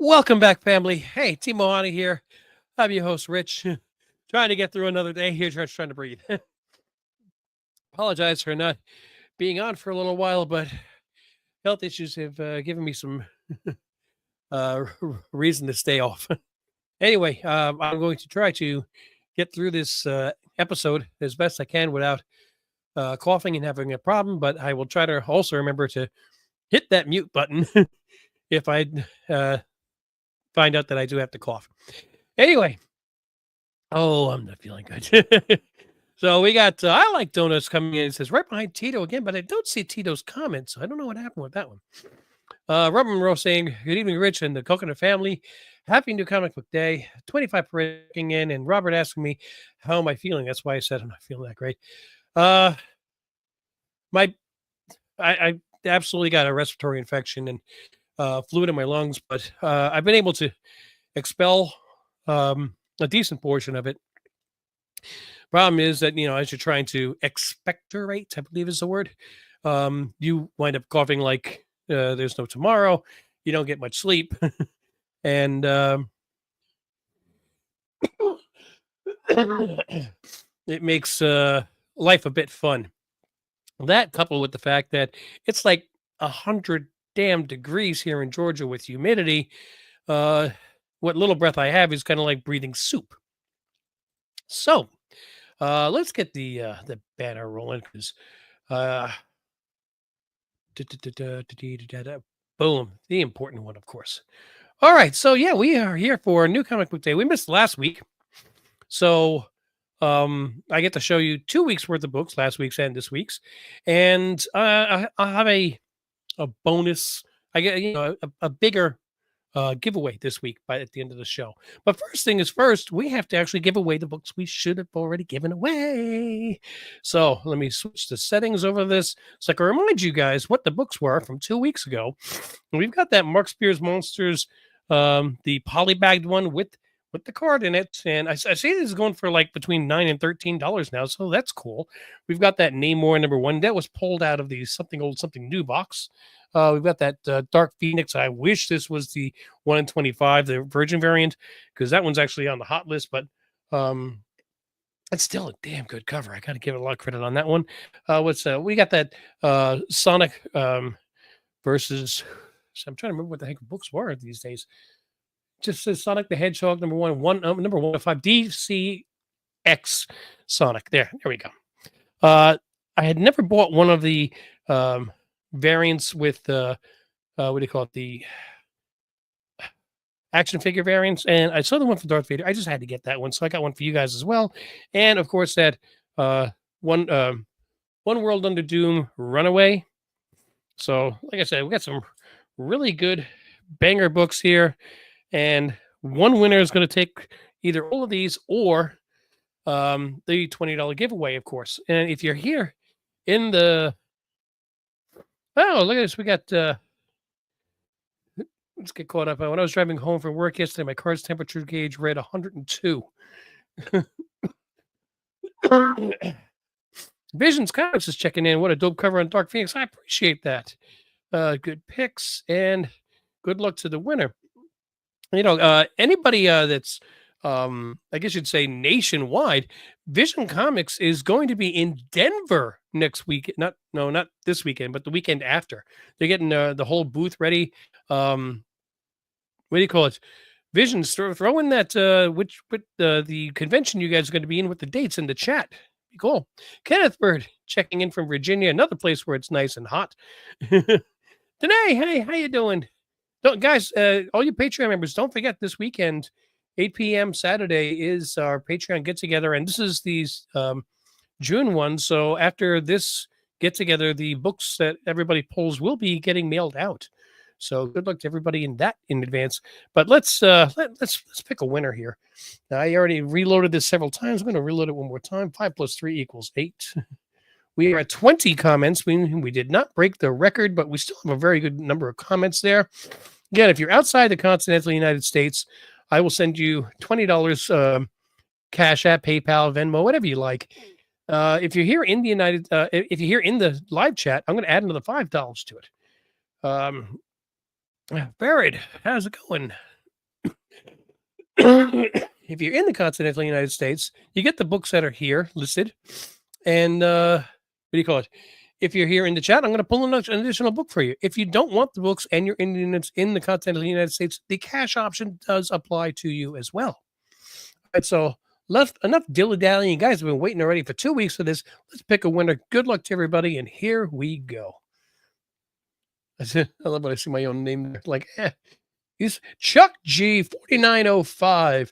Welcome back, family. Hey, Timo Hani here. I'm your host, Rich. Trying to get through another day here, just trying to breathe. Apologize for not being on for a little while, but health issues have given me some reason to stay off. Anyway, I'm going to try to get through this episode as best I can without coughing and having a problem, but I will try to also remember to hit that mute button if I uh, find out that I do have to cough. Anyway, I'm not feeling good. So we got I like donuts coming in. It says right behind Tito again, but I don't see Tito's comment, so I don't know what happened with that one. Robert Monroe saying, "Good evening, Rich and the Coconut family. Happy New Comic Book Day. 25 for breaking in, and Robert asking me how am I feeling. That's why I said I'm not feeling that great. Uh, my I absolutely got a respiratory infection and fluid in my lungs, but I've been able to expel a decent portion of it. Problem is that, as you're trying to expectorate, I believe is the word, you wind up coughing like there's no tomorrow. You don't get much sleep. And it makes life a bit fun. That coupled with the fact that it's like 100 damn degrees here in Georgia with humidity. What little breath I have is kind of like breathing soup. So let's get the banner rolling because boom, the important one, of course. All right, so yeah, we are here for a new comic book day. We missed last week, so I get to show you 2 weeks worth of books, last week's and this week's, and I'll have a bonus. I get a bigger giveaway this week at the end of the show. But first thing is first, we have to actually give away the books we should have already given away. So let me switch the settings over this so I can remind you guys what the books were from 2 weeks ago. And we've got that Mark Spears Monsters, the polybagged one with the card in it. And I see this is going for like between $9 and $13 now. So that's cool. We've got that Namor #1 that was pulled out of the Something Old, Something New box. We've got that Dark Phoenix. I wish this was the 1 in 25, the Virgin variant, because that one's actually on the hot list, but it's still a damn good cover. I got to give it a lot of credit on that one. We got that Sonic versus. So I'm trying to remember what the heck the books were these days. Just says Sonic the Hedgehog number 1 of 5 DCX Sonic. There we go. I had never bought one of the variants with what do you call it, the action figure variants, and I saw the one for Darth Vader. I just had to get that one, so I got one for you guys as well. And of course that one World Under Doom Runaway. So like I said, we got some really good banger books here, and one winner is going to take either all of these or the $20 giveaway, of course. And if you're here in the look at this. We got, let's get caught up. When I was driving home from work yesterday, my car's temperature gauge read 102. Visions Comics is checking in. What a dope cover on Dark Phoenix. I appreciate that. Good picks and good luck to the winner. Anybody that's, I guess you'd say nationwide, Vision Comics is going to be in Denver next week. Not this weekend, but the weekend after. They're getting the whole booth ready. What do you call it? Visions. Throw in that the convention you guys are going to be in with the dates in the chat. Be cool. Kenneth Bird checking in from Virginia, another place where it's nice and hot. Danae, hey, how you doing? Guys, all you Patreon members, don't forget this weekend. 8 p.m. Saturday is our Patreon get-together, and this is the June one. So after this get-together, the books that everybody pulls will be getting mailed out. So good luck to everybody in advance. But let's pick a winner here. Now, I already reloaded this several times. I'm going to reload it one more time. 5 + 3 = 8. We are at 20 comments. We did not break the record, but we still have a very good number of comments there. Again, if you're outside the continental United States, I will send you $20 Cash App, PayPal, Venmo, whatever you like. If you're here in the if you're here in the live chat, I'm going to add another $5 to it. Barrett, how's it going? If you're in the continental United States, you get the books that are here listed. And what do you call it? If you're here in the chat, I'm going to pull an additional book for you. If you don't want the books and you're in the continental United States, the cash option does apply to you as well. All right, so enough dilly dallying. You guys have been waiting already for 2 weeks for this. Let's pick a winner. Good luck to everybody, and here we go. I love when I see my own name there. Like, he's Chuck G 4905.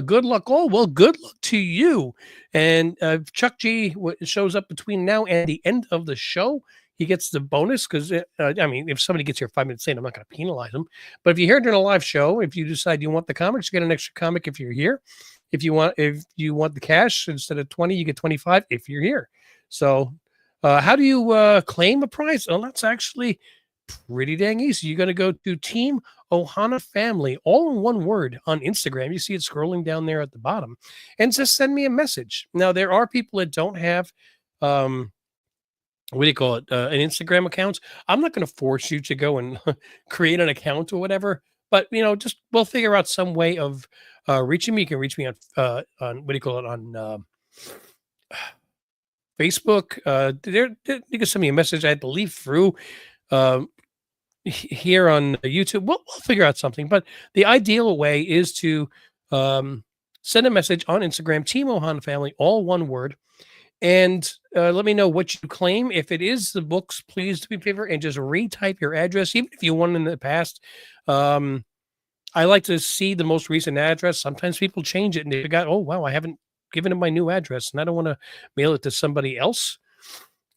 Good luck. Oh, well, good luck to you. And Chuck G shows up between now and the end of the show. He gets the bonus because, I mean, if somebody gets here 5 minutes late, I'm not going to penalize them. But if you're here during a live show, if you decide you want the comics, you get an extra comic if you're here. If you want the cash, instead of 20, you get 25 if you're here. So how do you claim a prize? Well, that's actually pretty dang easy. You're going to go to Team Ohana Family, all in one word, on Instagram. You see it scrolling down there at the bottom, and just send me a message. Now, there are people that don't have, what do you call it, an Instagram account. I'm not going to force you to go and create an account or whatever, but just we'll figure out some way of reaching me. You can reach me on what do you call it, on Facebook. You can send me a message, I believe, through here on YouTube. We'll figure out something, but the ideal way is to send a message on Instagram, Team Ohana Family, all one word, and let me know what you claim. If it is the books, please do me a favor and just retype your address, even if you won in the past. I like to see the most recent address. Sometimes people change it and they forgot, oh wow, I haven't given them my new address, and I don't want to mail it to somebody else.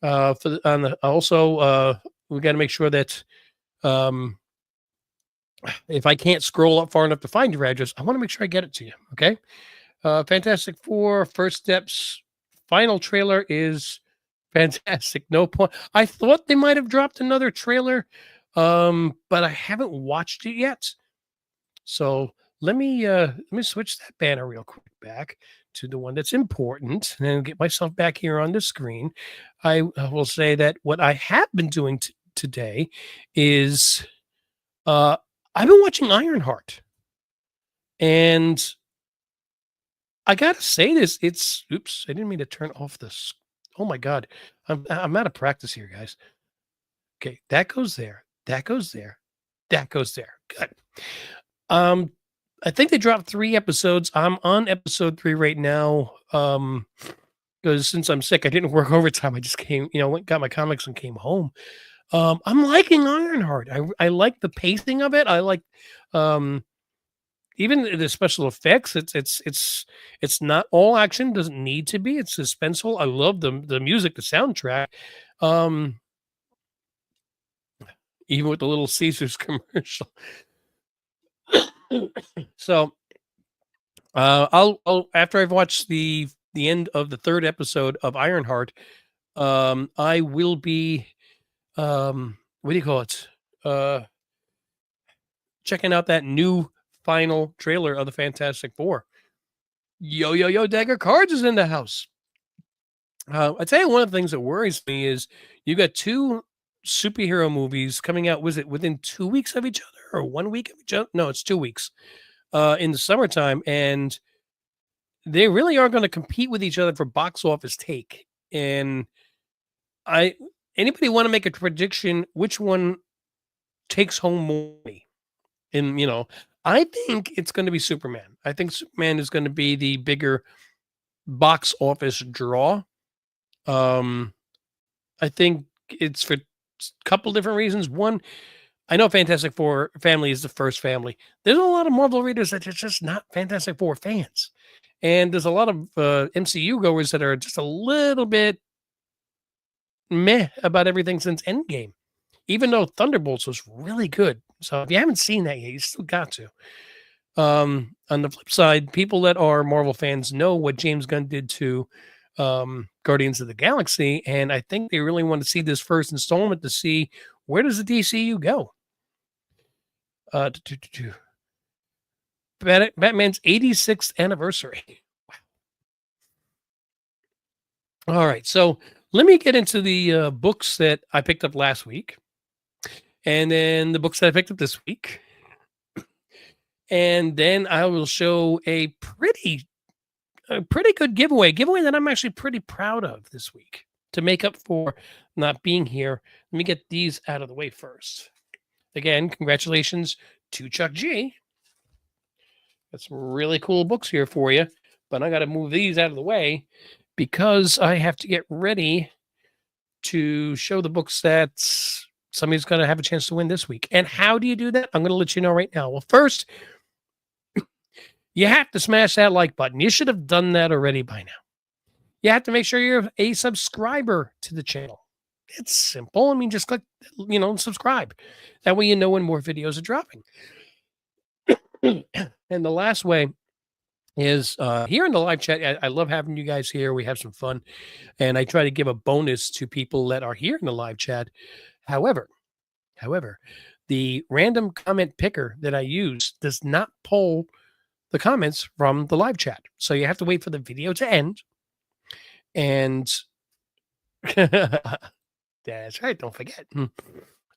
Also, we got to make sure that if I can't scroll up far enough to find your address, I want to make sure I get it to you. Okay. Fantastic Four, First Steps, final trailer is fantastic. No point. I thought they might have dropped another trailer, but I haven't watched it yet. So let me switch that banner real quick back to the one that's important, and then get myself back here on the screen. I will say that what I have been doing today is I've been watching Ironheart, and I gotta say this. It's oops, I didn't mean to turn off this. Oh my god, I'm out of practice here, guys. Okay, that goes there. That goes there. That goes there. Good. I think they dropped 3 episodes. I'm on episode 3 right now. Because since I'm sick, I didn't work overtime. I just came, went got my comics and came home. I'm liking Ironheart. I like the pacing of it. I like even the special effects. It's not all action. Doesn't need to be. It's suspenseful. I love the music, the soundtrack. Even with the Little Caesars commercial. So I'll after I've watched the end of the 3rd episode of Ironheart, I will be what do you call it? Checking out that new final trailer of the Fantastic Four. Yo, Dagger Cards is in the house. I tell you, one of the things that worries me is you got 2 superhero movies coming out. Was it within 2 weeks of each other or 1 week of each other? No, it's 2 weeks in the summertime, and they really are going to compete with each other for box office take. And anybody want to make a prediction which one takes home more money? And I think it's going to be Superman. I think Superman is going to be the bigger box office draw. I think it's for a couple different reasons. One, I know Fantastic Four family is the first family. There's a lot of Marvel readers that are just not Fantastic Four fans. And there's a lot of MCU goers that are just a little bit meh about everything since Endgame, even though Thunderbolts was really good. So if you haven't seen that yet, you still got to. On the flip side, people that are Marvel fans know what James Gunn did to Guardians of the Galaxy, and I think they really want to see this first installment to see where does the DCU go. Batman's 86th anniversary. Wow. All right, so let me get into the books that I picked up last week, and then the books that I picked up this week. And then I will show a pretty good giveaway that I'm actually pretty proud of this week to make up for not being here. Let me get these out of the way first. Again, congratulations to Chuck G. Got some really cool books here for you, but I got to move these out of the way because I have to get ready to show the books that somebody's going to have a chance to win this week. And how do you do that? I'm going to let you know right now. Well, first, you have to smash that like button. You should have done that already by now. You have to make sure you're a subscriber to the channel. It's simple. I mean, just click, subscribe. That way you know when more videos are dropping. And the last way is here in the live chat. I love having you guys here. We have some fun. And I try to give a bonus to people that are here in the live chat. However, the random comment picker that I use does not pull the comments from the live chat. So you have to wait for the video to end. And that's right. Don't forget.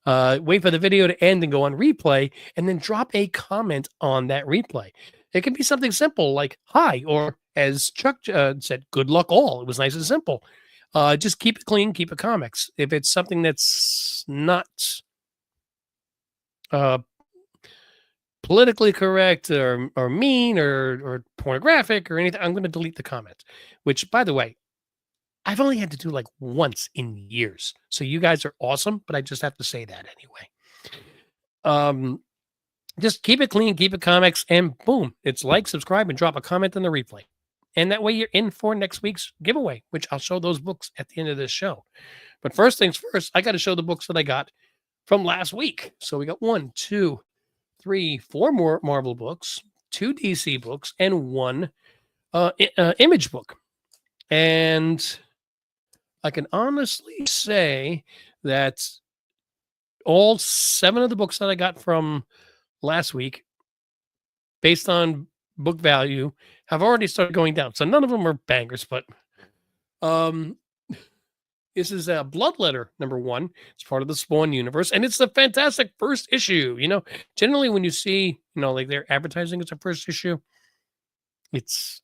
Wait for the video to end and go on replay and then drop a comment on that replay. It can be something simple like hi, or as Chuck said, good luck all. It was nice and simple. Just keep it clean, keep it comics. If it's something that's not politically correct or mean or pornographic or anything, I'm going to delete the comment, which, by the way, I've only had to do like once in years. So you guys are awesome, but I just have to say that anyway. Just keep it clean, keep it comics, and boom, it's like, subscribe, and drop a comment on the replay. And that way you're in for next week's giveaway, which I'll show those books at the end of this show. But first things first, I got to show the books that I got from last week. So we got 1, 2, 3, 4 more Marvel books, 2 DC books, and 1 Image book. And I can honestly say that all 7 of the books that I got from last week, based on book value, have already started going down. So none of them are bangers, but this is a Bloodletter #1. It's part of the Spawn universe, and it's the fantastic first issue. Generally when you see, like they're advertising it's a first issue, it's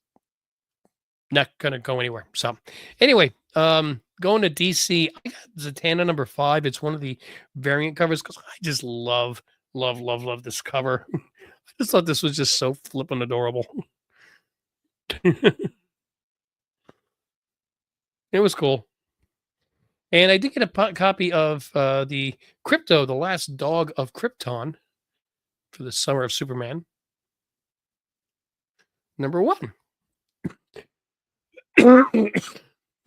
not going to go anywhere. So anyway, going to DC, I got Zatanna #5. It's one of the variant covers because I just love this cover. I just thought this was just so flippin' adorable. It was cool. And I did get a copy of the Crypto, the Last Dog of Krypton for the Summer of Superman #1.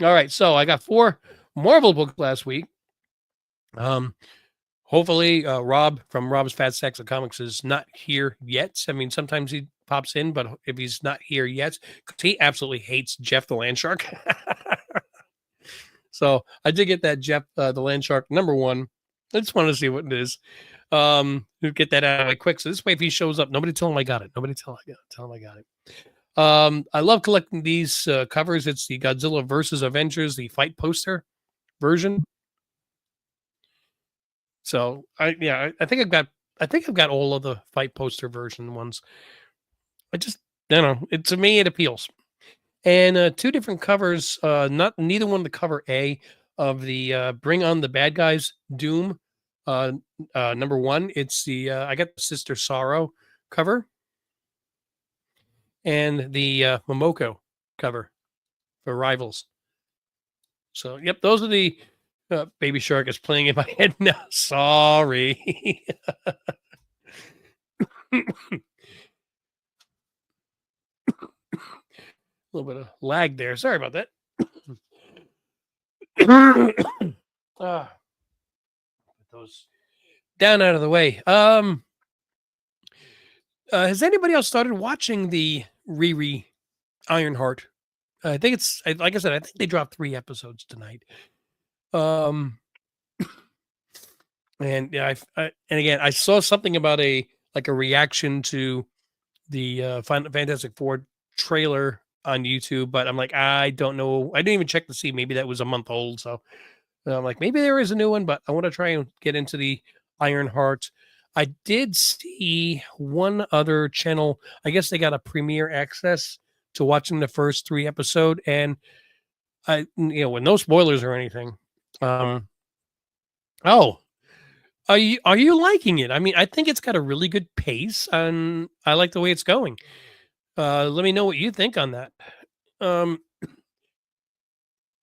All right, so I got 4 Marvel books last week. Hopefully, Rob from Rob's Fat Sacks of Comics is not here yet. I mean, sometimes he pops in, but if he's not here yet, because he absolutely hates Jeff the Land Shark. So I did get that Jeff the Land Shark #1. I just wanted to see what it is. We'll get that out of the way quick. So this way, if he shows up, nobody tell him I got it. Tell him I got it. I love collecting these covers. It's the Godzilla versus Avengers, the fight poster version. So I think I've got all of the fight poster version ones. I don't know. To me, it appeals. And 2 different covers. Neither one the cover A of the Bring On the Bad Guys Doom #1. It's the I got the Sister Sorrow cover and the Momoko cover for Rivals. So yep, those are the Baby Shark is playing in my head now. Sorry. A little bit of lag there. Sorry about that. Put those down out of the way. Has anybody else started watching the Riri Ironheart? I think it's like I said. I think they dropped 3 episodes tonight. And yeah, and again, I saw something about a reaction to the Fantastic Four trailer on YouTube, but I'm like, I don't know. I didn't even check to see. Maybe that was a month old. So I'm like, maybe there is a new one, but I want to try and get into the Ironheart. I did see one other channel. I guess they got a premiere access to watching the first 3 episode, and with no spoilers or anything. Um, oh, are you liking it? I mean, I think it's got a really good pace, and I like the way it's going. Let me know what you think on that. Um,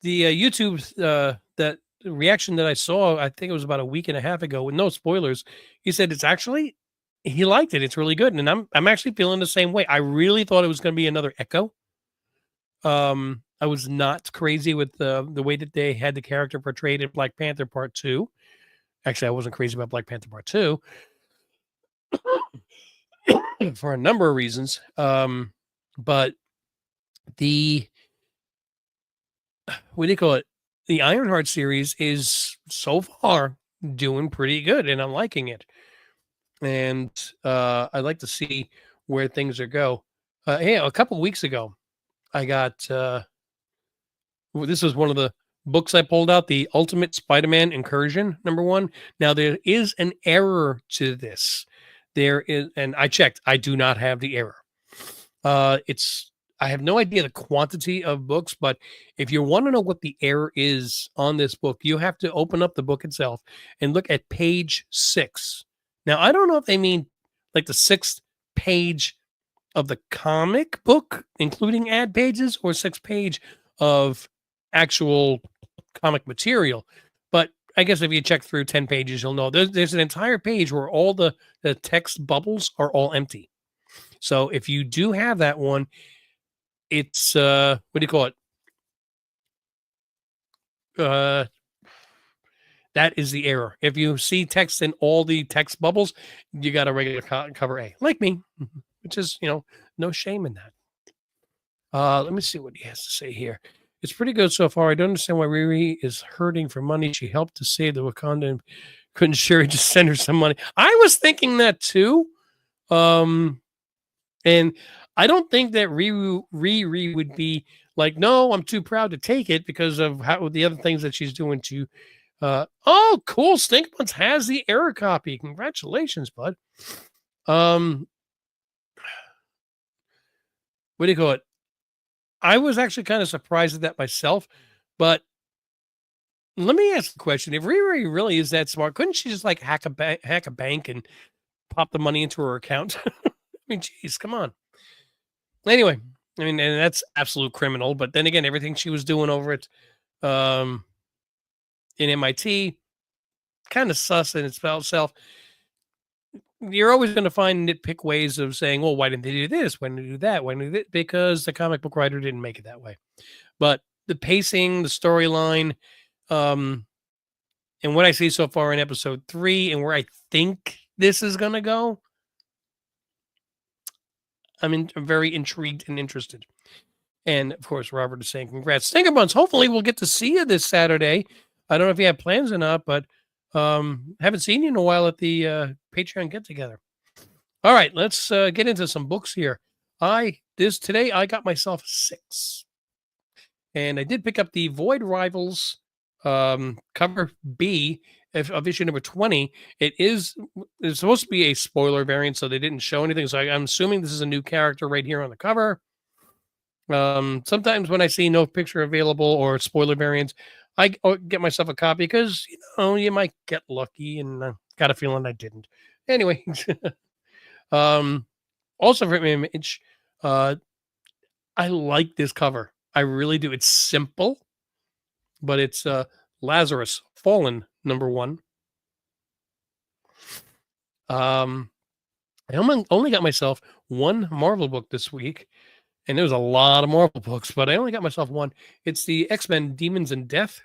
the YouTube that reaction that I saw, I think it was about a week and a half ago, with no spoilers. He said he liked it. It's really good, and I'm actually feeling the same way. I really thought it was going to be another Echo. I was not crazy with the way that they had the character portrayed in Black Panther Part Two. Actually, I wasn't crazy about Black Panther Part Two for a number of reasons. But the what do you call it? The Ironheart series is so far doing pretty good, and I'm liking it. And I'd like to see where things are go. Hey, a couple weeks ago, I got this was one of the books I pulled out, the Ultimate Spider-Man Incursion #1. Now there is an error to this. There is, and I checked. I do not have the error. It's I have no idea the quantity of books, but if you want to know what the error is on this book, you have to open up the book itself and look at page 6. Now, I don't know if they mean like the 6th page of the comic book, including ad pages, or 6th page of actual comic material. But I guess if you check through 10 pages, you'll know there's an entire page where all the text bubbles are all empty. So if you do have that one, it's what do you call it? Uh that is the error. If you see text in all the text bubbles, you got a regular cover A, like me, which is, no shame in that. Let me see what he has to say here. It's pretty good so far. I don't understand why Riri is hurting for money. She helped to save the Wakanda and couldn't Sherry just send her some money? I was thinking that too. And I don't think that Riri would be like, no, I'm too proud to take it because of how the other things that she's doing to. Oh, cool! Stinkbuns has the error copy. Congratulations, bud. What do you call it? I was actually kind of surprised at that myself, but let me ask a question: if Riri really is that smart, couldn't she just like hack a bank and pop the money into her account? I mean, geez, come on. Anyway, I mean, and that's absolute criminal. But then again, everything she was doing over at um, in MIT, kind of sus in itself. You're always going to find nitpick ways of saying, well, why didn't they do this? Why didn't they do that? Why didn't they do that? Because the comic book writer didn't make it that way. But the pacing, the storyline, um, and what I see so far in episode 3 and where I think this is going to go, I'm very intrigued and interested. And of course, Robert is saying, congrats. Stinkerbuns, hopefully we'll get to see you this Saturday. I don't know if you have plans or not, but haven't seen you in a while at the Patreon get together. All right, let's get into some books here. Today I got myself 6. And I did pick up the Void Rivals cover B of issue number 20. It's supposed to be a spoiler variant, so they didn't show anything. So I'm assuming this is a new character right here on the cover. Sometimes when I see no picture available or spoiler variants, I get myself a copy because you might get lucky, and I got a feeling I didn't. Anyway, also from Image, I like this cover. I really do. It's simple, but it's Lazarus Fallen #1. I only got myself one Marvel book this week, and there was a lot of Marvel books, but I only got myself one. It's the X-Men Demons and Death.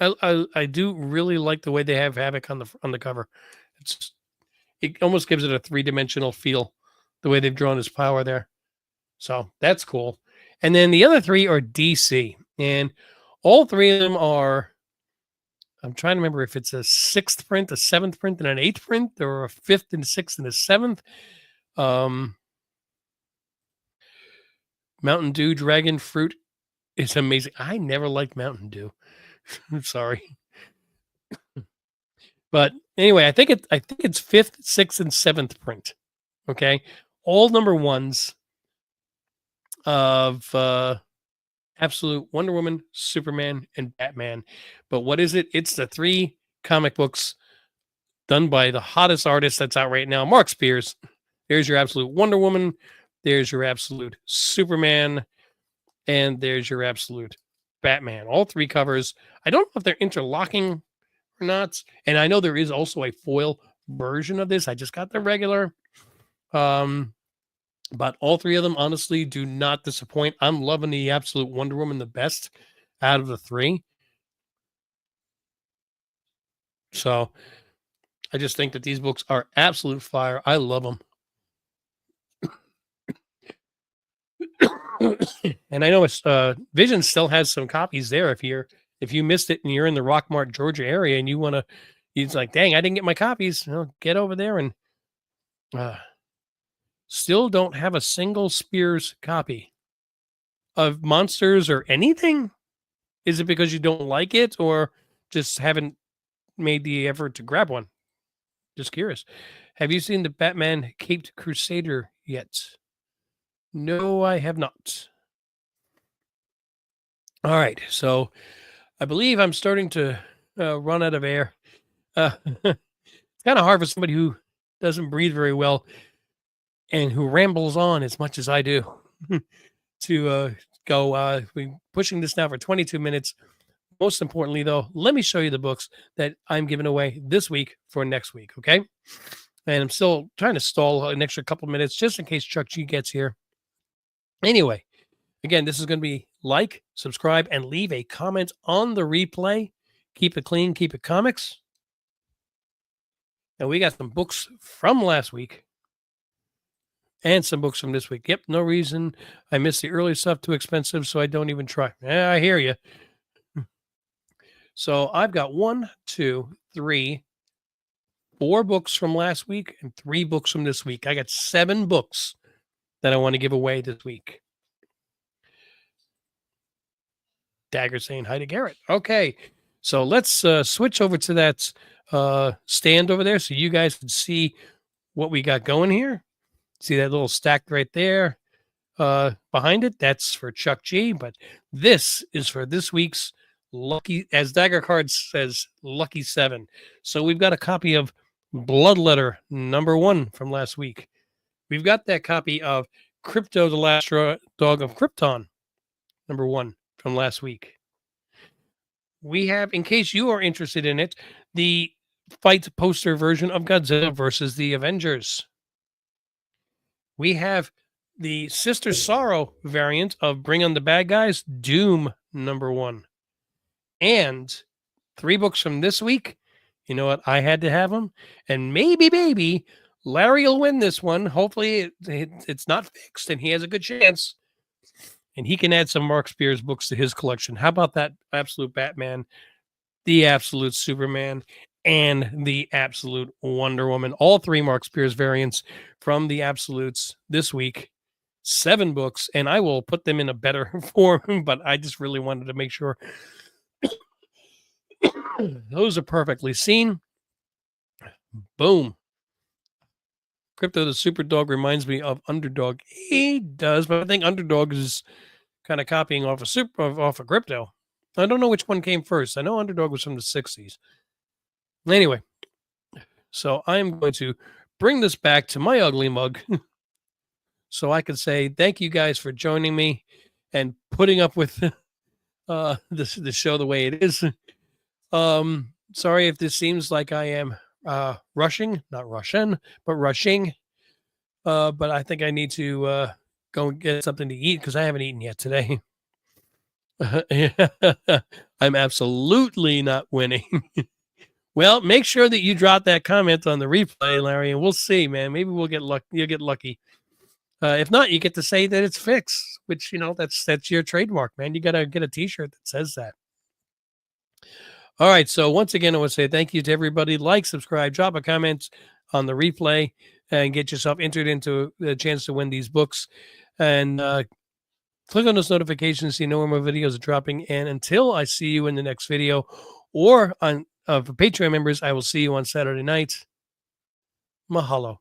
I do really like the way they have Havoc on the cover. It almost gives it a 3-dimensional feel, the way they've drawn his power there. So that's cool. And then the other 3 are DC, and all 3 of them are. I'm trying to remember if it's a 6th print, a 7th print, and an 8th print, or a 5th and a 6th and a 7th. Mountain Dew Dragon Fruit is amazing. I never liked Mountain Dew. I'm sorry. But anyway, I think it's fifth, sixth, and seventh print. Okay, all number ones of Absolute Wonder Woman, Superman, and Batman. But what is it? It's the 3 comic books done by the hottest artist that's out right now, Mark Spears. There's your Absolute Wonder Woman. There's your Absolute Superman. And there's your Absolute Batman. All 3 covers. I don't know if they're interlocking or not. And I know there is also a foil version of this. I just got the regular. But all 3 of them, honestly, do not disappoint. I'm loving the Absolute Wonder Woman the best out of the 3. So I just think that these books are absolute fire. I love them. And I know it's Vision still has some copies there. If you missed it and you're in the Rockmart, Georgia area and you want to, it's like, dang, I didn't get my copies. Get over there and still don't have a single Spears copy of Monsters or anything. Is it because you don't like it or just haven't made the effort to grab one? Just curious. Have you seen the Batman Caped Crusader yet? No, I have not. All right. So I believe I'm starting to run out of air. It's kind of hard for somebody who doesn't breathe very well and who rambles on as much as I do to go. We're pushing this now for 22 minutes. Most importantly, though, let me show you the books that I'm giving away this week for next week, okay? And I'm still trying to stall an extra couple minutes just in case Chuck G gets here. Anyway, again, this is going to be like, subscribe, and leave a comment on the replay. Keep it clean, keep it comics. And we got some books from last week and some books from this week. Yep, no reason I missed the early stuff, too expensive, so I don't even try. Yeah, I hear you. So I've got 1, 2, 3, 4 books from last week and 3 books from this week. I got 7 books that I want to give away this week. Dagger saying hi to Garrett. Okay, so let's switch over to that stand over there so you guys can see what we got going here. See that little stack right there behind it? That's for Chuck G, but this is for this week's lucky, as Dagger Cards says, lucky 7. So we've got a copy of Bloodletter number 1 from last week. We've got that copy of Crypto, the Last Dog of Krypton number 1 from last week. We have, in case you are interested in it, the fight poster version of Godzilla versus the Avengers. We have the Sister Sorrow variant of Bring on the Bad Guys, Doom number 1. And 3 books from this week. You know what? I had to have them. And maybe, Larry will win this one. Hopefully it's not fixed and he has a good chance. And he can add some Mark Spears books to his collection. How about that Absolute Batman, the Absolute Superman, and the Absolute Wonder Woman? All 3 Mark Spears variants from the Absolutes this week. 7 books, and I will put them in a better form, but I just really wanted to make sure those are perfectly seen. Boom. Crypto the Super Dog reminds me of Underdog. He does, but I think Underdog is kind of copying off of Crypto. I don't know which one came first. I know Underdog was from the 60s. Anyway, so I'm going to bring this back to my ugly mug so I can say thank you guys for joining me and putting up with the show the way it is. Sorry if this seems like I am rushing, not Russian, but rushing. But I think I need to go and get something to eat because I haven't eaten yet today. I'm absolutely not winning. Well, make sure that you drop that comment on the replay, Larry, and we'll see, man. Maybe we'll get lucky. You'll get lucky. If not, you get to say that it's fixed, which, you know, that's your trademark, man. You got to get a T-shirt that says that. All right. So once again, I want to say thank you to everybody. Like, subscribe, drop a comment on the replay, and get yourself entered into the chance to win these books. And click on those notifications so you know when my videos are dropping. And until I see you in the next video or on For Patreon members, I will see you on Saturday night. Mahalo.